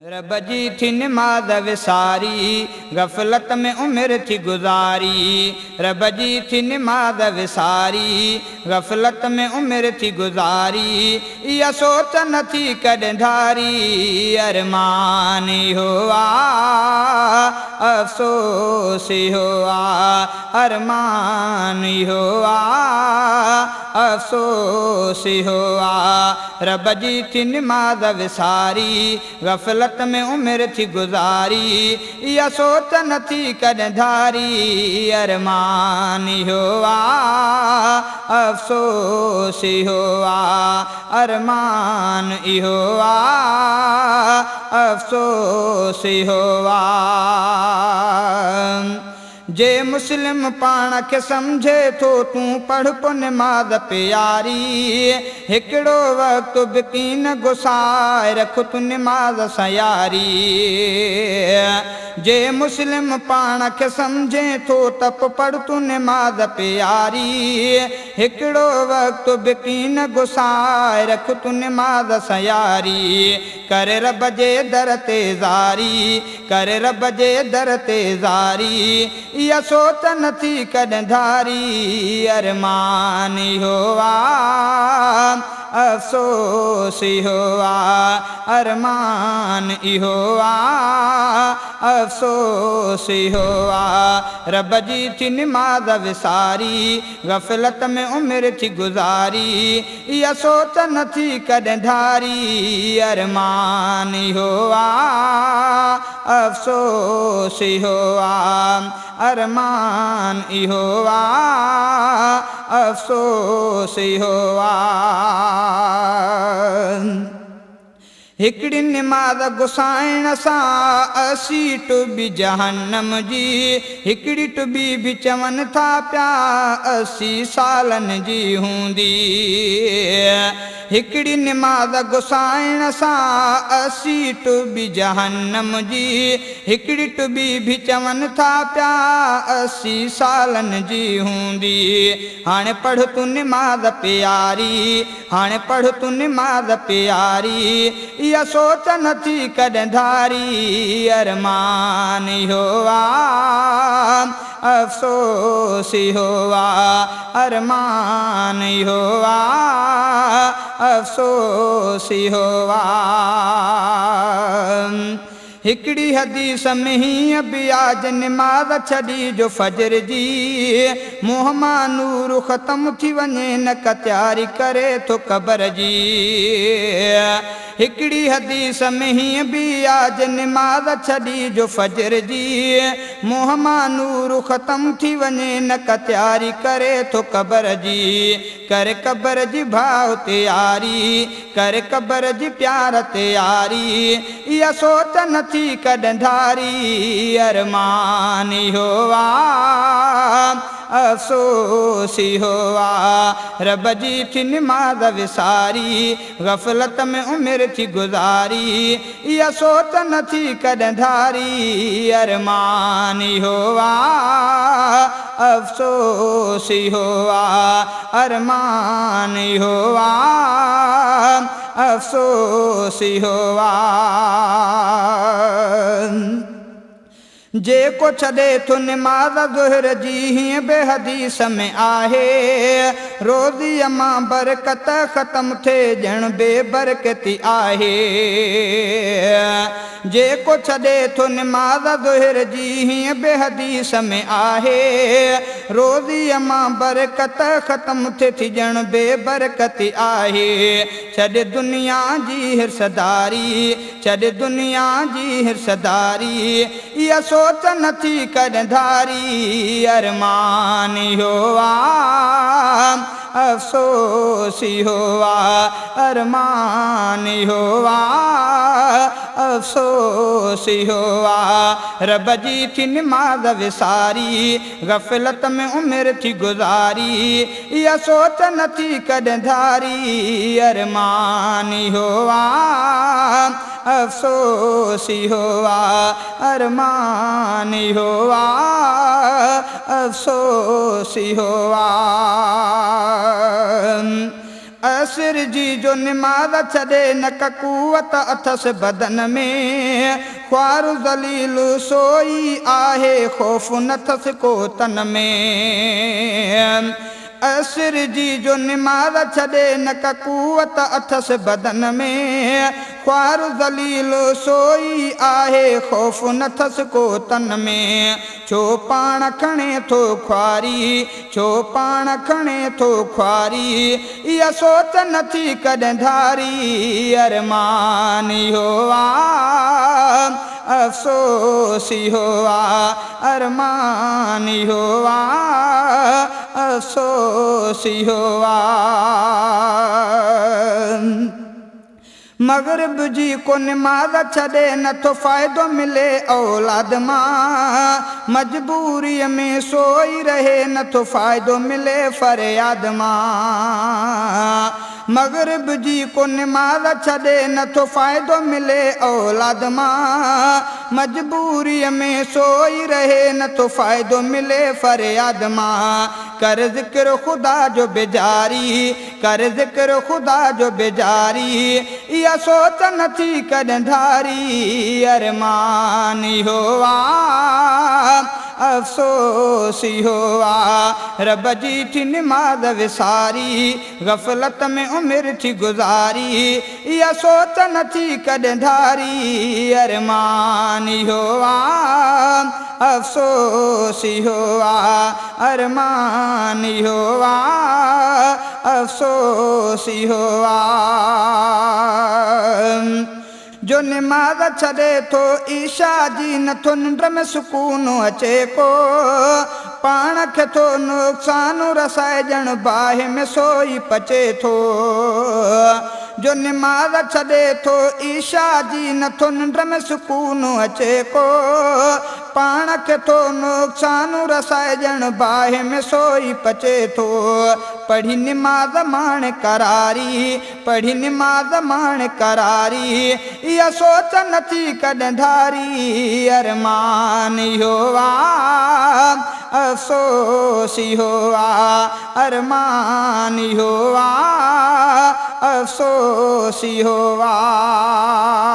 रब जी थी निमाज़ विसारी, गफ़लत में उम्र थी गुज़ारी। रब जी थी निमाज़ विसारी, गफ़लत में उम्र थी गुज़ारी। इहा सोच न थी कॾहिं धारी, अरमान इहो आहे, अफ़सोस इहो आहे, अरमान इहो आहे, अफ़सोस इहो आहे। रब जी थी निमाज़ विसारी, गफ़लत में उम्र थी गुज़ारी। इहा सोच न थी कॾहिं धारी, अरमान इहो आहे, अफ़सोस इहो आहे, अरमान इहो आहे, अफ़सोस इहो आहे। जे मुस्लिम पाण खे सम्झे थो तूं पढ़ पो निमाज़ प्यारी। हिकिड़ो वक़्तु बि कीन गुसाए रख तूं निमाज़ सां यारी। जे मुस्लिम पाण खे सम्झे थो त पोइ पढ़ तूं निमाज़ प्यारी। हिकिड़ो वक़्तु बि कीन गुसाए रख तूं निमाज़ सां यारी। कर रब जे दर ते ज़ारी, कर रब जे दर ते ज़ारी। इहा सोच न थी कॾहिं धारी, अरमान इहो आहे, अफ़सोस इहो आहे, अरमान इहो आहे, अफ़सोस इहो आहे। रब जी थी निमाज़ विसारी, गफ़लत में उम्र थी गुज़ारी। इहा सोच न थी कॾहिं धारी, अरमान इहो आहे, अफ़सोस इहो आहे, अरमान इहो आहे, अफ़सोस इहो आहे। हिकिड़ी निमाज़ गुसाइण सां असी टुबी जहन्नम जी, हिकिड़ी टुबी बि चवनि था पिया 80 सालनि जी हूंदी। हिकिड़ी निमाज़ गुसाइण सां 80 टुबी जहन्नम जी, हिकिड़ी टुबी बि चवनि था पिया 80 सालनि जी हूंदी। हाणे पढ़ तूं निमाज़ प्यारी, हाणे पढ़ तूं निमाज़ प्यारी। इहा सोच न थी कॾहिं धारी, अरमान इहो आहे, अफ़सोस इहो आहे, अरमान इहो आहे, अफ़सोस इहो आहे। हिकिड़ी हदीस में हीअं बि आज निमाज़ छॾी जो फजर जी, मुंहं मां नूर ख़तम थी वञे न का तयारी करे थो क़बर जी। हिकिड़ी हदीस में हीअं बि आज निमाज़ छॾी जो फजर जी, मुंहं मां नूर ख़तम थी वञे न का तयारी करे थो क़बर जी। कर क़बर जी भाव तयारी, कर क़बर जी प्यार तयारी। इहा सोच न थी कॾहिं धारी, अरमान इहो आहे, अफ़सोस इहो आहे। रब जी थी निमाज़ विसारी, गफ़लत में उम्र थी गुज़ारी। इहा सोच न थी कॾहिं धारी, अरमान इहो आहे, अफ़सोस इहो आहे, अरमान इहो आहे, अफ़सोस इहो आहे। जेको छॾे थो निमाज़ ज़ुहर जी हीअं बे हदीस में आहे, रोज़ीअ मां बरकत ख़तम थिए ॼण बेबरकती आहे। जेको छॾे थो निमाज़ ज़ुहर जी हीअं बे हदीस में आहे, रोज़ीअ मां बरकत ख़तम थिए थी ॼण बेबरकती आहे। छॾ दुनिया जी हिरसदारी, छॾ दुनिया जी हिरसदारी। इहा सोच न थी कॾहिं धारी, अरमान इहो आहे, अफ़सोस इहो आहे, अरमान इहो आहे, अफ़सोस इहो आहे। रब जी थी निमाज़ विसारी, गफ़लत में उम्र थी गुज़ारी। इहा सोच न थी कॾहिं धारी, अरमान इहो आहे, अफ़सोस इहो आहे, अरमान इहो आहे, अफ़सोस इहो आहे। असर जी जो निमाज़ छॾे न का कुवत अथसि बदन में ख्वार ज़लील सोई आहे ख़ौफ़ नथसि को तन में असर जी जो निमाज़ छॾे न का कुवत अथसि बदन में ख्वार ज़लील सोई आहे ख़ौफ़ नथसि को तन में छो पाण खणे थो ख्वारी छो पाण खणे थो ख्वारी इहा सोच नथी कॾहिं धारी अरमान इहो आहे अफ़सोस इहो आहे अरमान इहो आहे अफ़सोस इहो आहे मग़रिब जी को निमाज़ छॾे नथो फ़ाइदो मिले औलाद मां मजबूरीअ में सोई रहे नथो फ़ाइदो मिले फ़रियाद मां मग़रिब जी को निमाज़ छॾे नथो फ़ाइदो मिले औलाद मां मजबूरीअ में सोई रहे नथो फ़ाइदो मिले फ़रियाद मां कर ज़िक्र ख़ुदा जो बेजारी कर ज़िक्र ख़ुदा जो बेजारी इहा सोच नथी कॾहिं धारी अरमान इहो आहे अफ़सोस इहो आहे रब जी थी निमाज़ विसारी ग़फ़लत में उमिरि थी गुज़ारी इहा सोच नथी कॾहिं धारी अरमान इहो आहे अफ़सोस इहो आहे अरमान इहो आहे अफ़सोस इहो आहे जो निमाज़ छॾे थो ईशा जी नथो निंड में सुकून अचे को पाण खे थो नुक़सान रसाए ॼण बाहि में सोई पचे थो जो निमाज़ छॾे थो ईशा जी नथो निंड में सुकून अचे को पाण खे थो नुक़सान रसाए ॼण बाहि में सोई पचे थो पढ़ी निमाज़ माण करारी पढ़ी निमाज़ माण करारी इहा सोच नथी कॾहिं धारी अरमान इहो आहे अफ़सोस इहो आहे अरमान इहो आहे अफ़सोस इहो आहे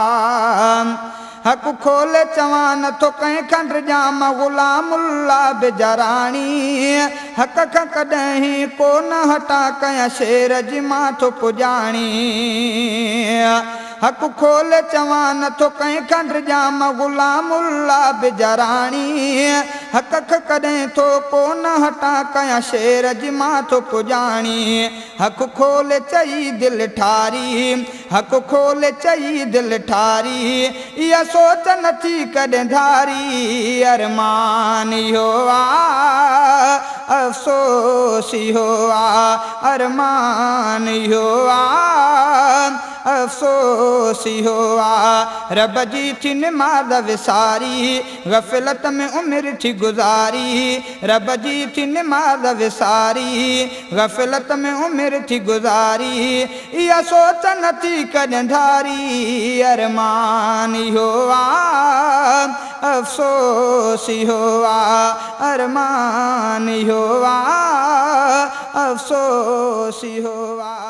हक़ खोले चवां नथो कंहिं खंड जाम ग़ुलामुल्ला बेजराणी हक़ खां कॾहिं को न हटा कयां शेर जी मां थो पुॼाणी हक़ खोले चवां नथो कंहिं खंड जाम ग़ुलामुल्ला बेजराणी हक़ खां कॾहिं थो को न हटा कयां शेर जी मां थो पुॼाणी हक़ खोले चई दिलि ठारी हक़ खोले चई दिलि ठारी इहा सोच नथी कॾहिं धारी अरमान इहो आहे अफ़सोस इहो आहे अरमान इहो आहे अफ़सोस इहो आहे रब जी थी निमाज़ विसारी ग़फ़लत में उमिरि थी गुज़ारी रब जी थी निमाज़ विसारी ग़फ़लत में उमिरि थी गुज़ारी इहा सोच नथी कॾहिं धारी अरमान इहो आहे अफ़सोस इहो आहे अरमान इहो आहे अफ़सोस इहो आहे